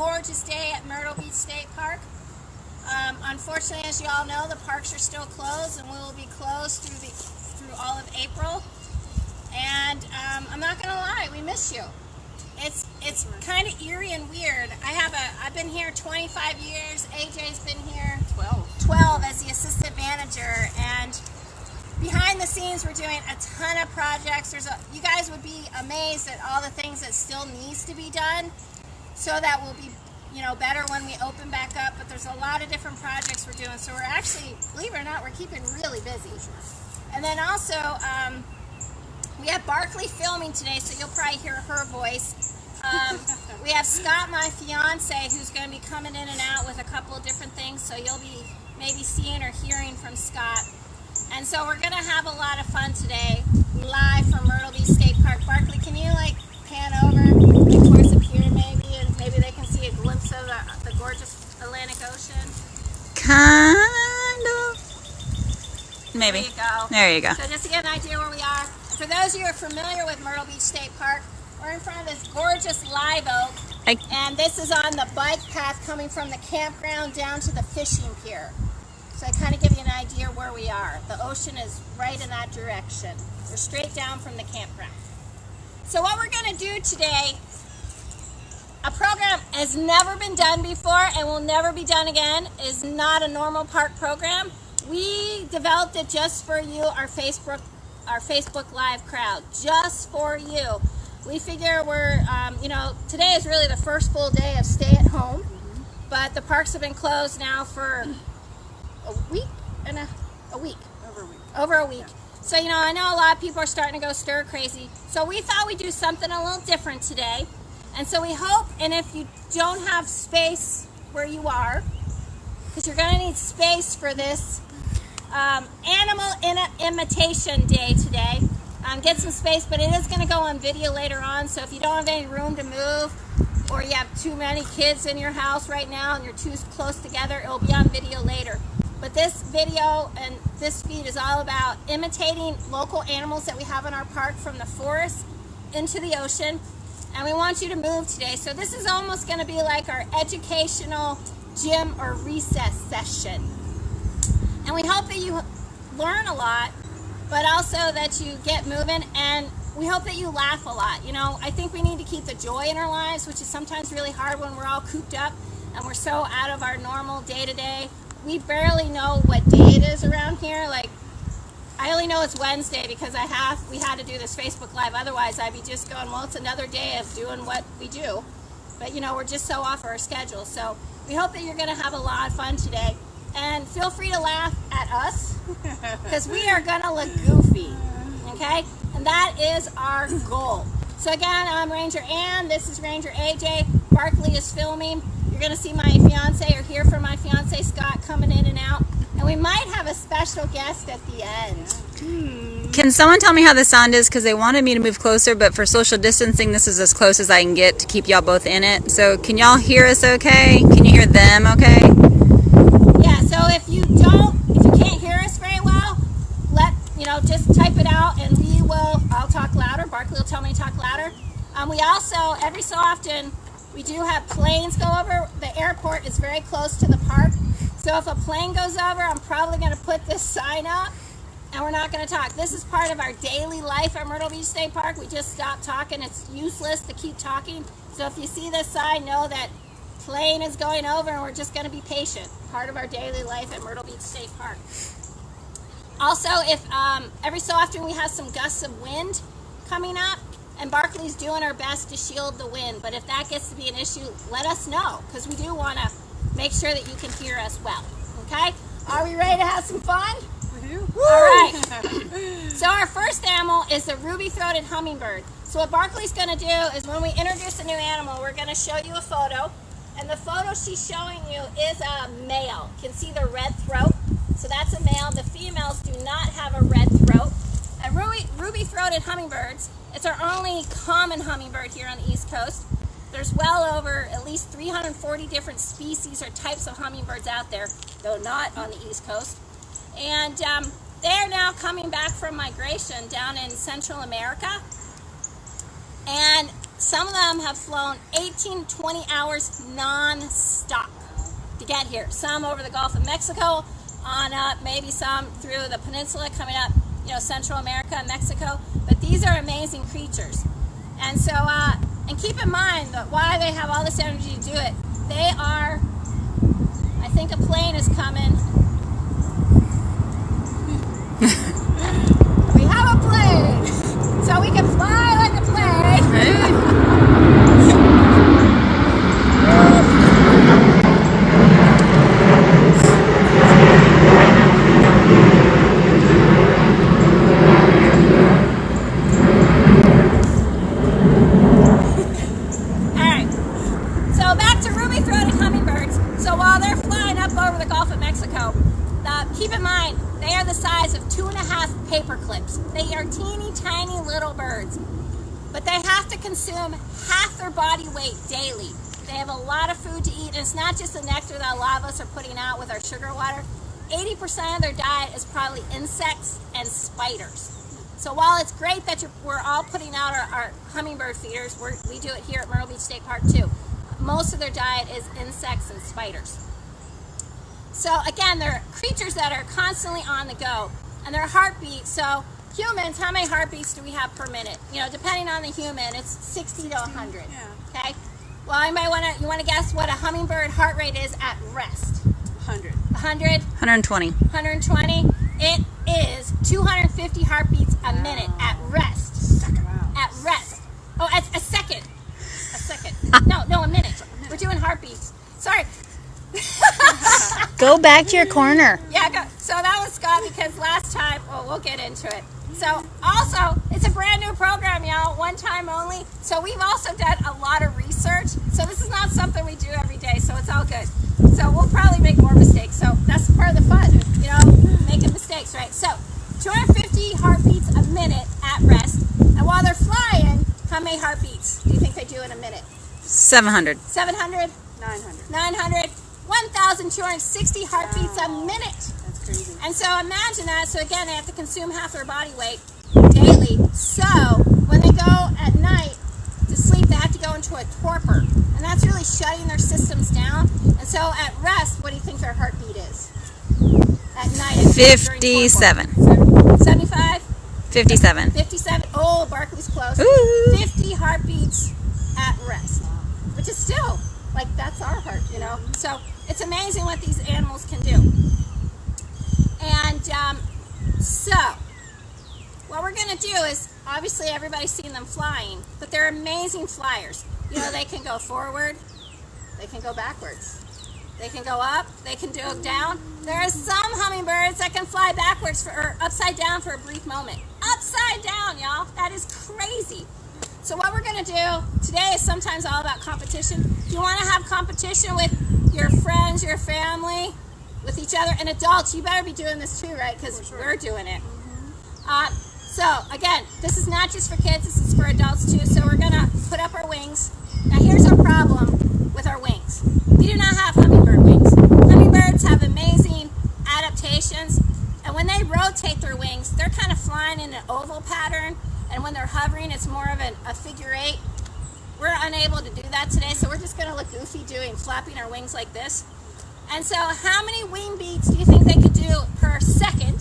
gorgeous day at Myrtle Beach State Park. Unfortunately, as you all know, the parks are still closed and we will be closed through all of April. And I'm not gonna lie, we miss you. It's kind of eerie and weird. I've been here 25 years. AJ's been here 12 as the assistant manager, and behind the scenes we're doing a ton of projects. You guys would be amazed at all the things that still needs to be done, so that we'll be better when we open back up. But there's a lot of different projects we're doing, so we're actually, believe it or not, we're keeping really busy. And then also we have Barkley filming today, so you'll probably hear her voice. We have Scott, my fiance, who's going to be coming in and out with a couple of different things, so you'll be maybe seeing or hearing from Scott. And so we're going to have a lot of fun today, live from Myrtle Beach State Park. Barkley, can you pan over towards the pier maybe, and maybe they can see a glimpse of the gorgeous Atlantic Ocean? Kind of. Maybe. There you go. There you go. So just to get an idea where we are, for those of you who are familiar with Myrtle Beach State Park, we're in front of this gorgeous live oak, and this is on the bike path coming from the campground down to the fishing pier. So I kind of give you an idea where we are. The ocean is right in that direction. We're straight down from the campground. So what we're going to do today, a program has never been done before and will never be done again, is not a normal park program. We developed it just for you, our Facebook Live crowd, just for you. We figure today is really the first full day of stay at home, but the parks have been closed now for over a week. So I know a lot of people are starting to go stir crazy. So we thought we'd do something a little different today. And so we hope, and if you don't have space where you are, because you're going to need space for this animal imitation day today, get some space, but it is going to go on video later on. So if you don't have any room to move, or you have too many kids in your house right now and you're too close together, it'll be on video later. But this video and this feed is all about imitating local animals that we have in our park, from the forest into the ocean. And we want you to move today. So this is almost going to be like our educational gym or recess session. And we hope that you learn a lot, but also that you get moving, and we hope that you laugh a lot. I think we need to keep the joy in our lives, which is sometimes really hard when we're all cooped up and we're so out of our normal day-to-day. We barely know what day it is around here. I only know it's Wednesday because we had to do this Facebook Live. Otherwise, I'd be just going, well, it's another day of doing what we do. But we're just so off our schedule. So we hope that you're going to have a lot of fun today. And feel free to laugh at us, because we are going to look goofy, okay? And that is our goal. So again, I'm Ranger Ann. This is Ranger AJ. Barkley is filming. You're going to see my fiance, or hear from my fiance Scott, coming in and out. And we might have a special guest at the end. Can someone tell me how the sound is? Because they wanted me to move closer, but for social distancing, this is as close as I can get to keep y'all both in it. So can y'all hear us okay? Can you hear them okay? Yeah, so if you can't hear us very well, just type it out and I'll talk louder. Barkley will tell me to talk louder. We also, every so often, we do have planes go over. The airport is very close to the park. So if a plane goes over, I'm probably going to put this sign up, and we're not going to talk. This is part of our daily life at Myrtle Beach State Park. We just stopped talking. It's useless to keep talking. So if you see this sign, know that plane is going over and we're just going to be patient. Part of our daily life at Myrtle Beach State Park. Also, if every so often we have some gusts of wind coming up, and Barkley's doing our best to shield the wind, but if that gets to be an issue, let us know, because we do want to make sure that you can hear us well. Okay? Are we ready to have some fun? All right. So our first animal is the ruby-throated hummingbird. So what Barkley's going to do is, when we introduce a new animal, we're going to show you a photo. And the photo she's showing you is a male. You can see the red throat. So that's a male. The females do not have a red throat. And ruby-throated hummingbirds, it's our only common hummingbird here on the East Coast. There's well over at least 340 different species or types of hummingbirds out there, though not on the East Coast. And they're now coming back from migration down in Central America. And Some of them have flown 18, 20 hours non-stop to get here. Some over the Gulf of Mexico, on up, maybe some through the peninsula coming up, you know, Central America and Mexico. But these are amazing creatures. And so, and keep in mind that why they have all this energy to do it. They are, I think a plane is coming. We have a plane, so we can fly like a plane. Hey. Keep in mind, they are the size of 2.5 paper clips. They are teeny tiny little birds, but they have to consume half their body weight daily. They have a lot of food to eat, and it's not just the nectar that a lot of us are putting out with our sugar water. 80% of their diet is probably insects and spiders. So while it's great that we're all putting out our hummingbird feeders, we do it here at Myrtle Beach State Park too. Most of their diet is insects and spiders. So again, they're creatures that are constantly on the go, and their heartbeat. So humans, how many heartbeats do we have per minute? You know, depending on the human, it's 60 to 100. Yeah. Okay. Well, anybody want to guess what a hummingbird heart rate is at rest? 100. 100. 120. 120. It is 250 heartbeats a minute at rest. Wow. At rest. Oh, a second. A second. No, a minute. We're doing heartbeats. Sorry. Go back to your corner. Yeah, go. So that was Scott, because last time, well, we'll get into it. So also, it's a brand new program, y'all, one time only. So we've also done a lot of research. So this is not something we do every day, so it's all good. So we'll probably make more mistakes. So that's part of the fun, you know, making mistakes, right? So 250 heartbeats a minute at rest. And while they're flying, how many heartbeats do you think they do in a minute? 700. 700? 900. 900? 1,260 heartbeats a minute. That's crazy. And so imagine that. So again, they have to consume half their body weight daily. So when they go at night to sleep, they have to go into a torpor. And that's really shutting their systems down. And so at rest, what do you think their heartbeat is? At night. 57. 75? 57. 57. Oh, Barkley's close. Ooh. 50 heartbeats at rest. Which is still, like, that's our heart, you know? So it's amazing what these animals can do. And so what we're going to do is, obviously everybody's seen them flying, but they're amazing flyers. You know, they can go forward, they can go backwards, they can go up, they can go down. There are some hummingbirds that can fly backwards or upside down for a brief moment. Upside down, y'all. That is crazy. So what we're going to do today is sometimes all about competition. If you want to have competition with your friends, your family, with each other, and adults, you better be doing this too, right? Because we're doing it. So again, this is not just for kids, this is for adults too. So we're going to put up our wings. Now here's our problem with our wings. We do not have hummingbird wings. Hummingbirds have amazing adaptations, and when they rotate their wings, they're kind of flying in an oval pattern. And when they're hovering, it's more of a figure eight. We're unable to do that today, so we're just going to look goofy flapping our wings like this. And so how many wing beats do you think they could do per second?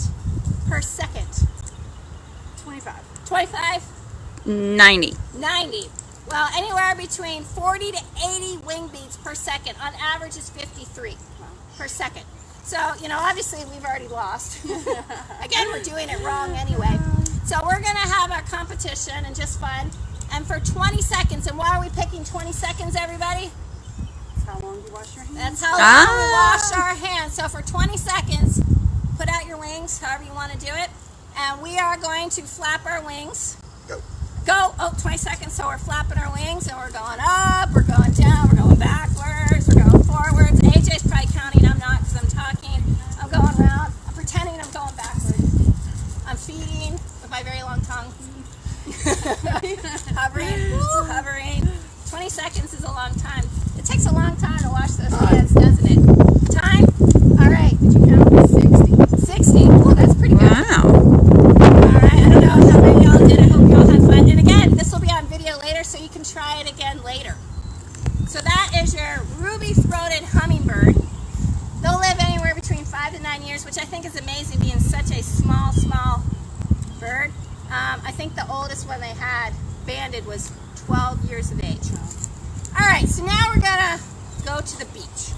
Per second. 25. 25? 90. 90. Well, anywhere between 40 to 80 wing beats per second. On average, is 53 per second. So, you know, obviously we've already lost. Again, we're doing it wrong anyway. So we're going to have our competition and just fun. And for 20 seconds, and why are we picking 20 seconds, everybody? That's how long you wash your hands. That's how long we wash our hands. So for 20 seconds, put out your wings, however you want to do it. And we are going to flap our wings. Go. Oh, 20 seconds. So we're flapping our wings, and we're going up, we're going down, we're going backwards, we're going forwards. AJ's probably counting. I'm not, because I'm talking. I'm going around. I'm pretending I'm going backwards. I'm feeding with my very long tongue. Hovering. Woo, hovering. 20 seconds is a long time. It takes a long time to wash those hands, doesn't it? Time? All right. Did you count? 60. 60. Oh, that's pretty good. Wow. All right. I don't know how many y'all did. I hope y'all had fun. And again, this will be on video later, so you can try I think is amazing, being such a small bird. I think the oldest one they had banded was 12 years of age. All right, so now we're gonna go to the beach.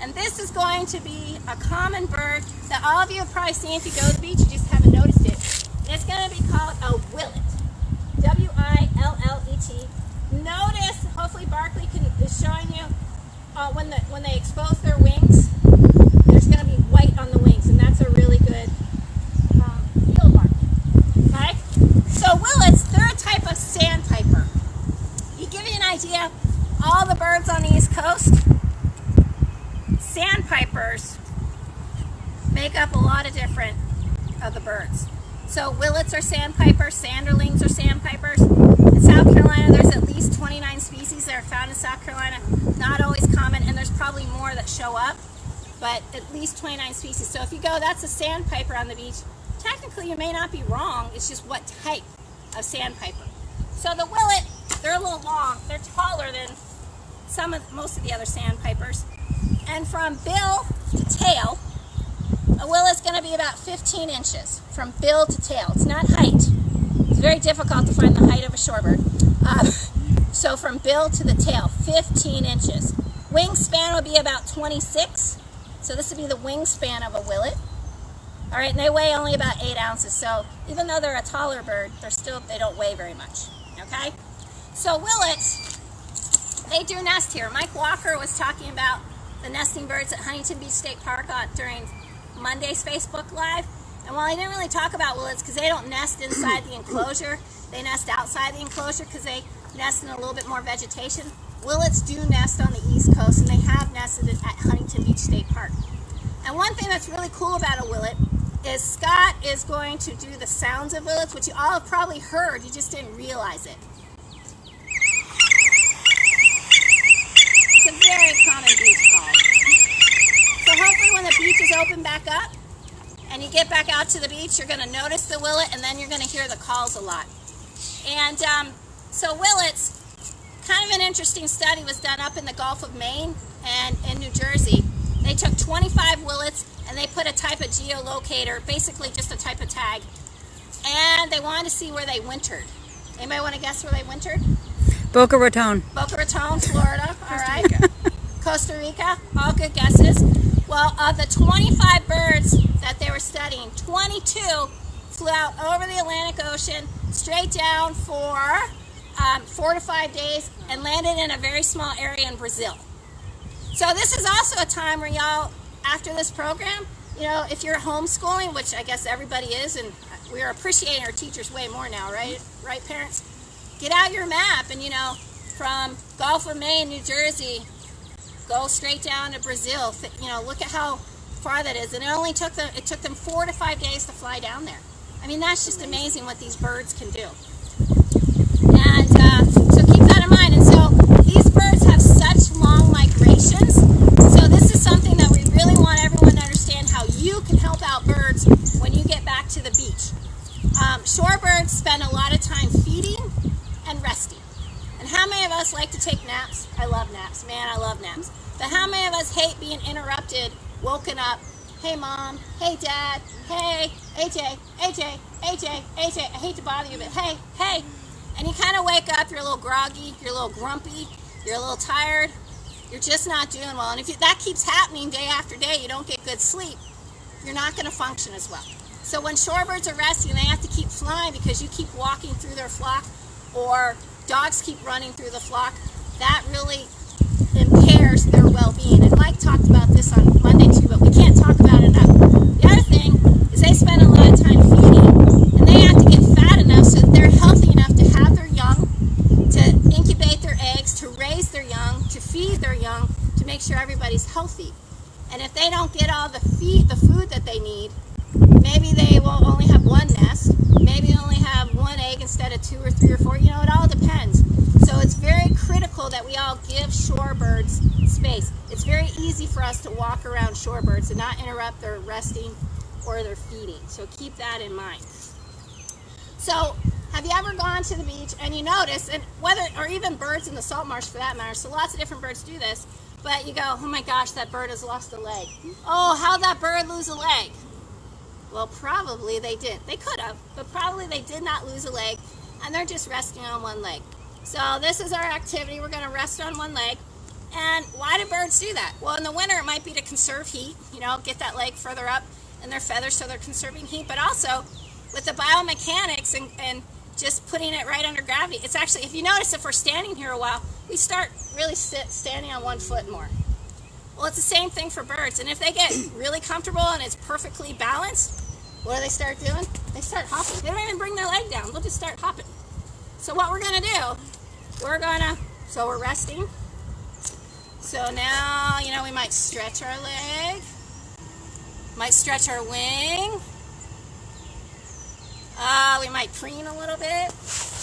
And this is going to be a common bird that all of you have probably seen if you go to the beach, you just haven't noticed it. It's gonna be called a willet. W-I-L-L-E-T. Notice, hopefully Barkley is showing you, when they expose their wings, there's gonna be white on the wings, and that's a really good field mark. Okay? So willets, they're a type of sandpiper. You give you an idea, all the birds on the East Coast, sandpipers make up a lot of different of the birds. So willets are sandpipers, sanderlings are sandpipers. In South Carolina, there's at least 29 species that are found in South Carolina. Not always common, and there's probably more that show up, but at least 29 species. So if you go, that's a sandpiper on the beach. Technically, you may not be wrong. It's just what type of sandpiper. So the willet, they're a little long. They're taller than most of the other sandpipers. And from bill to tail, a willet's going to be about 15 inches from bill to tail. It's not height. It's very difficult to find the height of a shorebird. So from bill to the tail, 15 inches. Wingspan would be about 26. So this would be the wingspan of a willet. All right, and they weigh only about 8 ounces. So even though they're a taller bird, they don't weigh very much. Okay? So willets, they do nest here. Mike Walker was talking about the nesting birds at Huntington Beach State Park during Monday's Facebook Live. And while I didn't really talk about willets because they don't nest inside the enclosure, they nest outside the enclosure because they nest in a little bit more vegetation. Willets do nest on the East Coast, and they have nested at Huntington Beach State Park. And one thing that's really cool about a willet is Scott is going to do the sounds of willets, which you all have probably heard, you just didn't realize it. It's a very common beach call. So hopefully when the beach is open back up and you get back out to the beach, you're going to notice the willet, and then you're going to hear the calls a lot. And so willets, kind of an interesting study was done up in the Gulf of Maine and in New Jersey. They took 25 willets and they put a type of geolocator, basically just a type of tag, and they wanted to see where they wintered. Anybody want to guess where they wintered? Boca Raton. Boca Raton, Florida. All right. Costa Rica. All good guesses. Well, of the 25 birds that they were studying, 22 flew out over the Atlantic Ocean, straight down for 4 to 5 days, and landed in a very small area in Brazil. So this is also a time where y'all, after this program, you know, if you're homeschooling, which I guess everybody is, and we are appreciating our teachers way more now, right? Right, parents? Get out your map and, you know, from Gulf of Maine, New Jersey, go straight down to Brazil. You know, look at how far that is. And it took them 4 to 5 days to fly down there. I mean, that's just amazing what these birds can do. And so keep that in mind. And so these birds have such long migrations. So this is something that we really want everyone to understand, how you can help out birds when you get back to the beach. Shorebirds spend a lot of time feeding and resting. And how many of us like to take naps? I love naps. Man, I love naps. But how many of us hate being interrupted, woken up? Hey, Mom. Hey, Dad. Hey, AJ, AJ, AJ, AJ. I hate to bother you, but hey, hey. And you kind of wake up, you're a little groggy, you're a little grumpy, you're a little tired, you're just not doing well. And if that keeps happening day after day, you don't get good sleep, you're not going to function as well. So when shorebirds are resting, they have to keep flying because you keep walking through their flock, or dogs keep running through the flock. That really impairs their well-being. And Mike talked about this on Monday too, but we can't talk about it enough. The other thing is they spend a lot of time feeding, and they have to get fat enough so that they're healthy enough to have their young, to incubate their eggs, to raise their young, to feed their young, to make sure everybody's healthy. And if they don't get all the food that they need, maybe they will only have one nest, maybe only have one egg instead of 2 or 3 or 4. You know, it all depends. So it's very critical that we all give shorebirds space. It's very easy for us to walk around shorebirds and not interrupt their resting or their feeding. So keep that in mind. So have you ever gone to the beach and you notice, and whether, or even birds in the salt marsh for that matter, so lots of different birds do this, But you go, oh my gosh, that bird has lost a leg. Oh, how'd that bird lose a leg? Well, probably they didn't. They could have, but probably they did not lose a leg, and they're just resting on one leg. So this is our activity. We're going to rest on one leg. And why do birds do that? Well, in the winter, it might be to conserve heat, you know, get that leg further up in their feathers so they're conserving heat, but also with the biomechanics and just putting it right under gravity. It's actually, if you notice, if we're standing here a while, we start really standing on one foot more. Well, it's the same thing for birds. And if they get really comfortable and it's perfectly balanced, what do they start doing? They start hopping. They don't even bring their leg down. They'll just start hopping. So what we're going to do, so we're resting. So now, you know, we might stretch our leg, might stretch our wing. We might preen a little bit,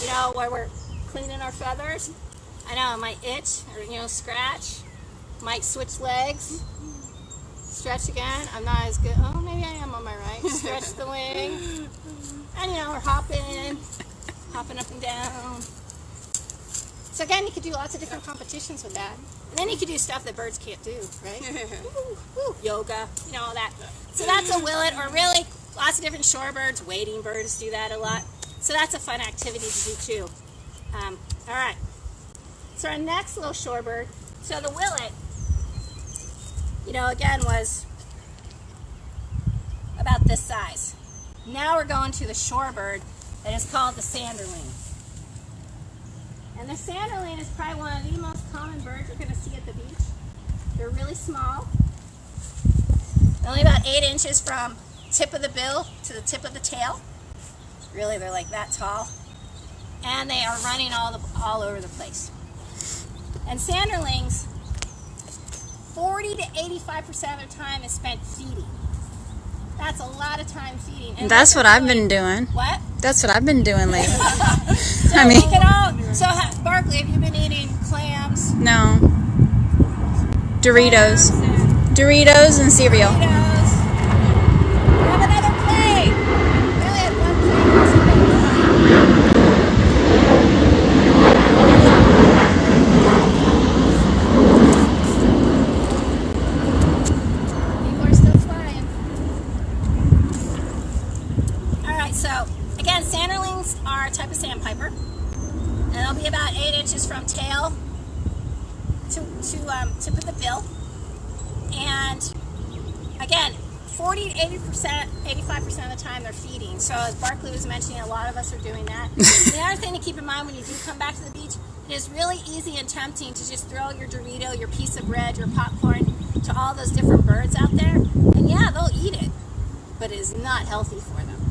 you know, where we're cleaning our feathers. I know, it might itch or, you know, scratch. Might switch legs. Stretch again. I'm not as good. Oh, maybe I am on my right. Stretch the wing. And, you know, we're hopping up and down. So again, you could do lots of different competitions with that. And then you could do stuff that birds can't do, right? Woo, yoga, you know, all that. So that's a willet, or really lots of different shorebirds. Wading birds do that a lot. So that's a fun activity to do too. All right. So our next little shorebird, so the willet, you know, again was about this size. Now we're going to the shorebird that is called the sanderling. And the sanderling is probably one of the most common birds you're going to see at the beach. They're really small. They're only about 8 inches from tip of the bill to the tip of the tail. Really, they're like that tall. And they are running all over the place. And sanderlings, 40 to 85% of their time is spent feeding. That's a lot of time feeding. And that's what I've been doing. What? That's what I've been doing lately. So I mean, Barkley, have you been eating clams? No. Doritos. Clams and Doritos and cereal. Doritos. We have another plate. We only had one plate. People are still flying. Alright, so again, sanderlings are a type of sandpiper. And they'll be about 8 inches from tail to tip of the bill. And again, 40 to 80%, 85% of the time they're feeding. So as Barkley was mentioning, a lot of us are doing that. The other thing to keep in mind when you do come back to the beach, it is really easy and tempting to just throw your Dorito, your piece of bread, your popcorn to all those different birds out there. And yeah, they'll eat it, but it is not healthy for them.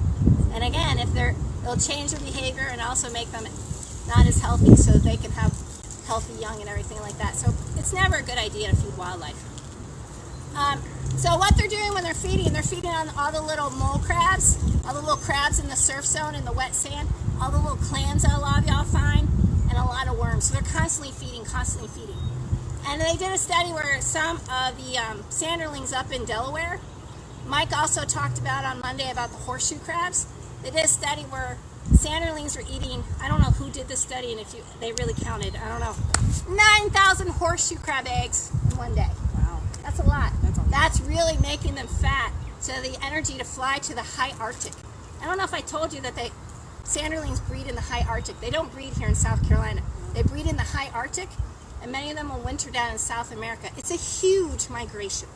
And again, it'll change their behavior and also make them not as healthy so that they can have healthy young and everything like that. So it's never a good idea to feed wildlife. So what they're doing when they're feeding on all the little mole crabs, all the little crabs in the surf zone in the wet sand, all the little clams that a lot of y'all find, and a lot of worms. So they're constantly feeding. And they did a study where some of the sanderlings up in Delaware, Mike also talked about on Monday about the horseshoe crabs. They did a study where sanderlings were eating, I don't know who did this study and they really counted, I don't know, 9,000 horseshoe crab eggs in one day. Wow. That's a lot. That's really making them fat, so the energy to fly to the high Arctic. I don't know if I told you that sanderlings breed in the high Arctic. They don't breed here in South Carolina. They breed in the high Arctic, and many of them will winter down in South America. It's a huge migration.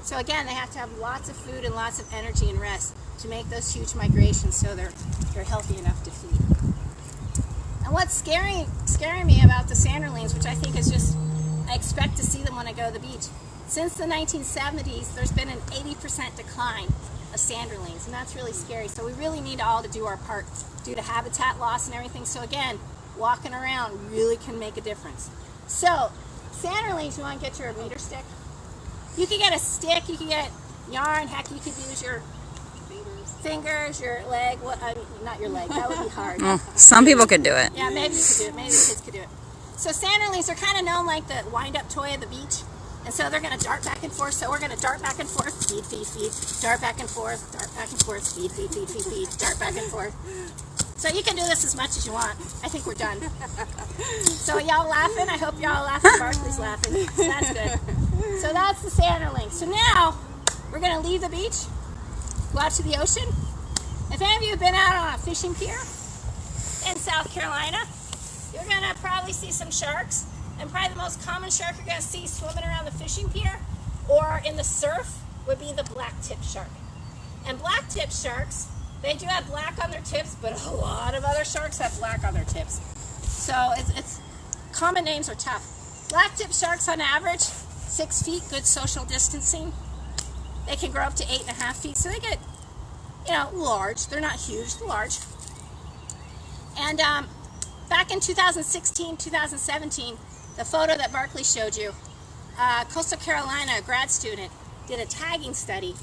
So again, they have to have lots of food and lots of energy and rest to make those huge migrations so they're healthy enough to feed. And what's scaring me about the sanderlings, which I think is just, I expect to see them when I go to the beach. Since the 1970s, there's been an 80% decline of sanderlings, and that's really scary. So we really need all to do our part due to habitat loss and everything. So again, walking around really can make a difference. So sanderlings, you want to get your meter stick? You can get a stick, you can get yarn, heck, you could use your fingers, your leg, not your leg, that would be hard. Some people could do it. Yeah, maybe you could do it, maybe the kids could do it. So sanderlings are kind of known like the wind-up toy of the beach, and so they're going to dart back and forth, so we're going to dart back and forth, feed, dart back and forth, feed, dart back and forth. So you can do this as much as you want. I think we're done. So y'all laughing? I hope y'all laughing. Barkley's laughing. So that's good. So that's the Sanderling. So now we're going to leave the beach, go out to the ocean. If any of you have been out on a fishing pier in South Carolina, you're going to probably see some sharks. And probably the most common shark you're going to see swimming around the fishing pier or in the surf would be the black-tipped shark. And black-tipped sharks, they do have black on their tips, but a lot of other sharks have black on their tips. So it's common names are tough. Black-tipped sharks on average, 6 feet, good social distancing. They can grow up to 8.5 feet, so they get, large. They're not huge, they're large. And back in 2016, 2017, the photo that Barkley showed you, Coastal Carolina, a grad student, did a tagging study.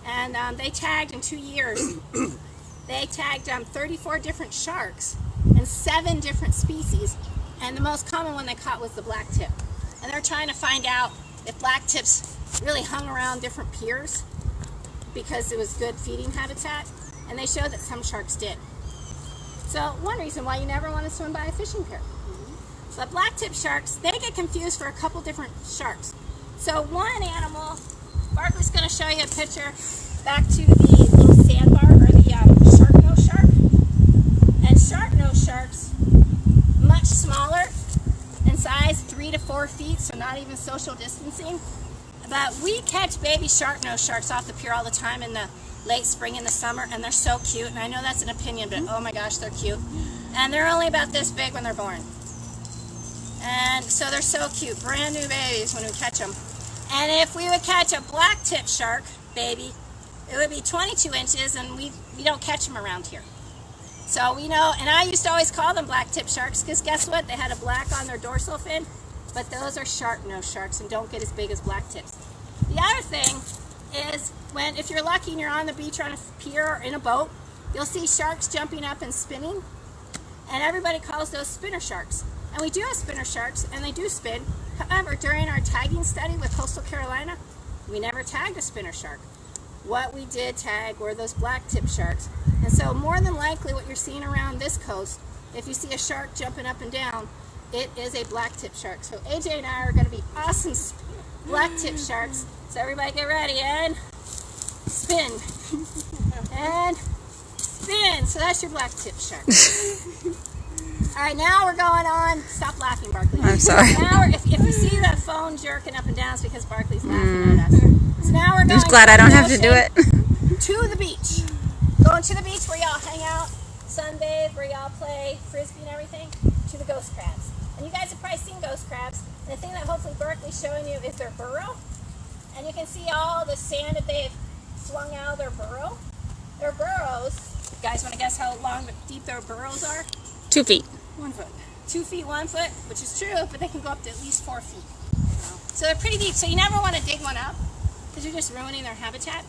And they tagged in 2 years, they tagged 34 different sharks and 7 different species. And the most common one they caught was the black tip. And they're trying to find out if black tips really hung around different piers because it was good feeding habitat. And they showed that some sharks did. So one reason why you never want to swim by a fishing pier. But black tip sharks, they get confused for a couple different sharks. So one animal, Barkley's going to show you a picture back to the little sandbar, or the shark-nose shark. And shark-nose sharks, much smaller in size, 3 to 4 feet, so not even social distancing. But we catch baby shark-nose sharks off the pier all the time in the late spring and the summer, and they're so cute. And I know that's an opinion, but oh my gosh, they're cute. And they're only about this big when they're born. And so they're so cute, brand new babies when we catch them. And if we would catch a black-tip shark baby, it would be 22 inches, and we don't catch them around here. So we know, and I used to always call them black-tip sharks, because guess what? They had a black on their dorsal fin, but those are shark-nose sharks and don't get as big as black tips. The other thing is, if you're lucky and you're on the beach or on a pier or in a boat, you'll see sharks jumping up and spinning, and everybody calls those spinner sharks. And we do have spinner sharks, and they do spin. However, during our tagging study with Coastal Carolina, we never tagged a spinner shark. What we did tag were those black-tip sharks. And so more than likely what you're seeing around this coast, if you see a shark jumping up and down, it is a black-tip shark. So AJ and I are going to be awesome black-tip sharks. So everybody get ready, and spin. And spin. So that's your black-tip shark. All right, now we're going on. Stop laughing, Barkley. I'm sorry. Now if you see the phone jerking up and down, it's because Barkley's laughing at us. So now we're going. I'm just glad I don't have to do it. To the beach. Going to the beach where y'all hang out, sunbathe, where y'all play frisbee and everything. To the ghost crabs. And you guys have probably seen ghost crabs. And the thing that hopefully Barkley's showing you is their burrow. And you can see all the sand that they've swung out of their burrow. Their burrows. You guys want to guess how long, deep their burrows are? 2 feet. 1 foot. 2 feet, 1 foot, which is true, but they can go up to at least 4 feet. So they're pretty deep. So you never want to dig one up because you're just ruining their habitat.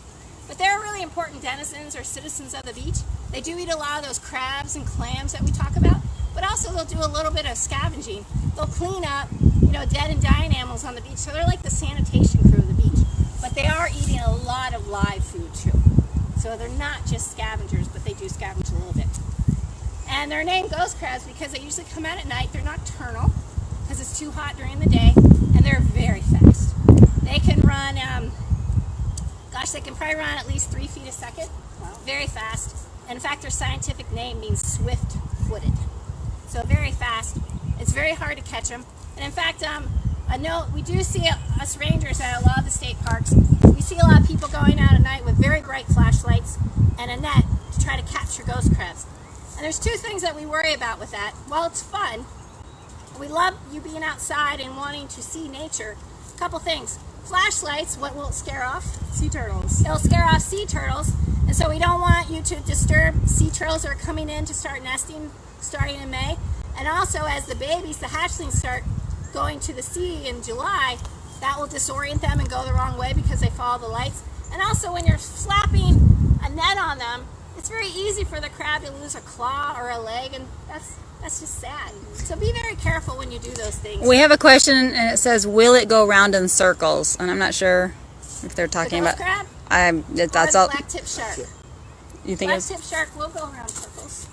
But they're really important denizens or citizens of the beach. They do eat a lot of those crabs and clams that we talk about, but also they'll do a little bit of scavenging. They'll clean up, dead and dying animals on the beach. So they're like the sanitation crew of the beach. But they are eating a lot of live food too. So they're not just scavengers, but they do scavenge a little bit. And they're named ghost crabs because they usually come out at night. They're nocturnal because it's too hot during the day, and they're very fast. They can run, they can probably run at least 3 feet a second. Wow. Very fast. And in fact, their scientific name means swift-footed. So very fast. It's very hard to catch them. And in fact, I know we do see us rangers at a lot of the state parks. We see a lot of people going out at night with very bright flashlights and a net to try to capture ghost crabs. And there's 2 things that we worry about with that. While it's fun, we love you being outside and wanting to see nature. A couple things. Flashlights, what will it scare off? Sea turtles. It'll scare off sea turtles. And so we don't want you to disturb sea turtles that are coming in to start nesting starting in May. And also as the babies, the hatchlings, start going to the sea in July, that will disorient them and go the wrong way because they follow the lights. And also when you're slapping a net on them, it's very easy for the crab to lose a claw or a leg, and that's just sad. So be very careful when you do those things. We have a question, and it says, "Will it go round in circles?" And I'm not sure if they're talking the about. crab? That's all. Black tip shark. You think Black it's tip shark will go around circles.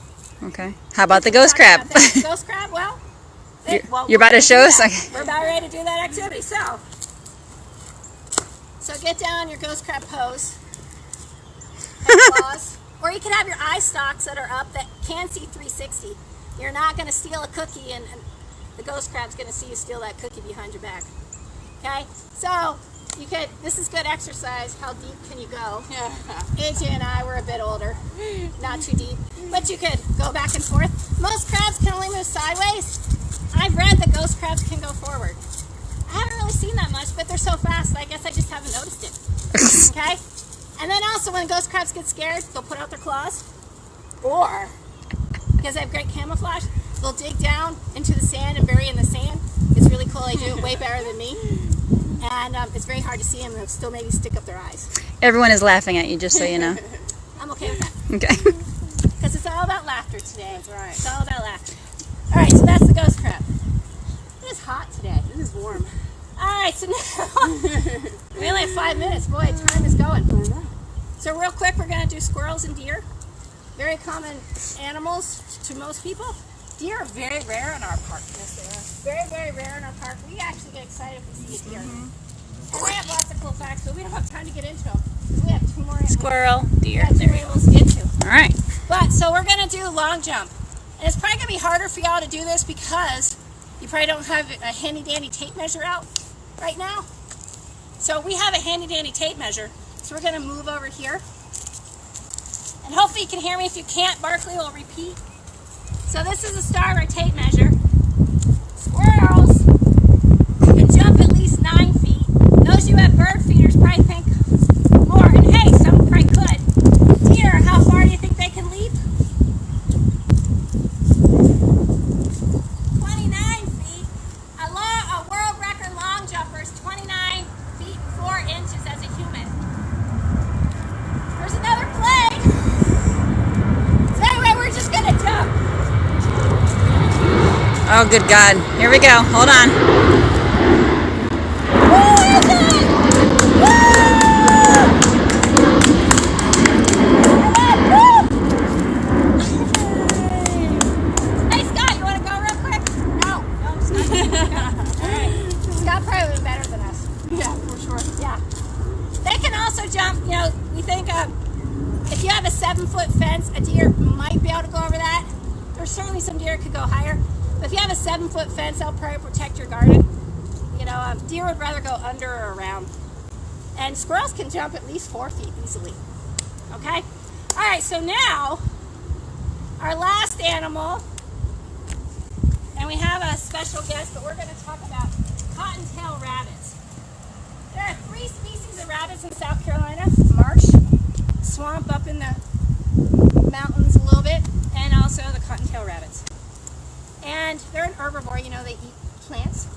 Okay. How about the ghost crab? Ghost crab, well, You're about to show us? Okay. We're about ready to do that activity. So get down your ghost crab pose. Claws. Or you can have your eye stalks that are up that can see 360. You're not going to steal a cookie and the ghost crab's going to see you steal that cookie behind your back. Okay? So you could, this is good exercise. How deep can you go? AJ and I were a bit older. Not too deep. But you could go back and forth. Most crabs can only move sideways. I've read that ghost crabs can go forward. I haven't really seen that much, but they're so fast, I guess I just haven't noticed it. Okay? And then also when ghost crabs get scared, they'll put out their claws. Or, because they have great camouflage, they'll dig down into the sand and bury in the sand. It's really cool. They do it way better than me. And it's very hard to see them. They'll still maybe stick up their eyes. Everyone is laughing at you, just so you know. I'm okay with that. Okay. Because it's all about laughter today. That's right. It's all about laughter. All right, so that's the ghost crab. It is hot today. It is warm. All right, so now we only have 5 minutes. Boy, time is going. I know. So real quick, we're going to do squirrels and deer. Very common animals to most people. Deer are very rare in our park. Yes, they are. Very, very rare in our park. We actually get excited if we see a deer. And they have lots of cool facts, but we don't have time to get into them. We have 2 more animals. Squirrel, deer. Yeah, 2 animals to get to. All right. But, so we're going to do long jump. And it's probably going to be harder for y'all to do this because you probably don't have a handy dandy tape measure out right now. So we have a handy dandy tape measure. So we're going to move over here. And hopefully you can hear me. If you can't, Barkley will repeat. So this is the start of our tape measure. Squirrels can jump at least 9 feet. Those you have bird feeders probably think more. And hey, some probably could. Deer, how far do you think they can leap? 29 feet. A world record long jumper is 29 feet 4 inches as a human. There's another plane. So anyway, we're just going to jump. Oh, good God. Here we go. Hold on. Hey, Scott, you want to go real quick? No, Scott. All right. Scott probably would be better than us. Yeah, for sure. Yeah. They can also jump, you know, we think if you have a 7-foot fence, a deer might be able to go over that. There's certainly some deer could go higher. But if you have a 7-foot fence, that'll probably protect your garden. You know, deer would rather go under or around. And squirrels can jump at least 4 feet easily. Okay? All right, so now, our last animal, and we have a special guest, but we're going to talk about cottontail rabbits. There are 3 species of rabbits in South Carolina: marsh, swamp up in the mountains a little bit, and also the cottontail rabbits. And they're an herbivore, you know, they eat plants.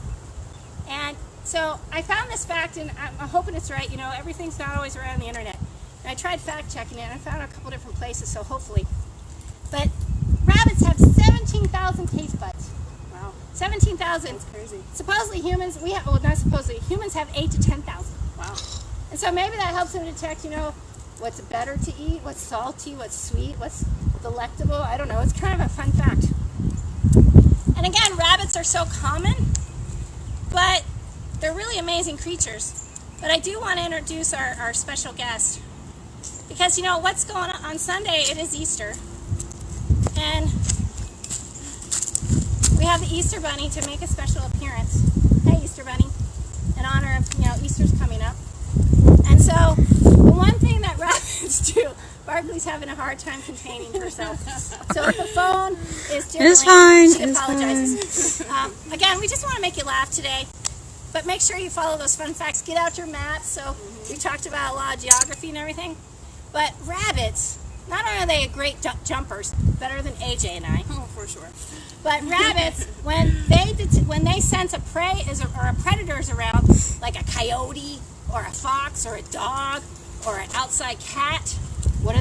And so I found this fact, and I'm hoping it's right. You know, everything's not always right on the internet. And I tried fact checking it, and I found a couple different places, so hopefully. But rabbits have 17,000 taste buds. Wow. 17,000. That's crazy. Supposedly humans, not supposedly, humans have 8 to 10,000. Wow. And so maybe that helps them detect, you know, what's better to eat, what's salty, what's sweet, what's delectable. I don't know. It's kind of a fun fact. And again, rabbits are so common, but they're really amazing creatures. But I do want to introduce our special guest. Because, you know, what's going on Sunday, it is Easter. And we have the Easter Bunny to make a special appearance. Hey, Easter Bunny. In honor of, you know, Easter's coming up. And so, the one thing that rabbits do, Barkley's having a hard time containing herself. So if the phone is jiggling, It's fine. she apologizes. Again, we just want to make you laugh today. But make sure you follow those fun facts. Get out your maps. So we talked about a lot of geography and everything. But rabbits, not only are they great jumpers, better than AJ and I. Oh, for sure. But rabbits, when they sense a prey or a predator is around, like a coyote or a fox or a dog or an outside cat, what do?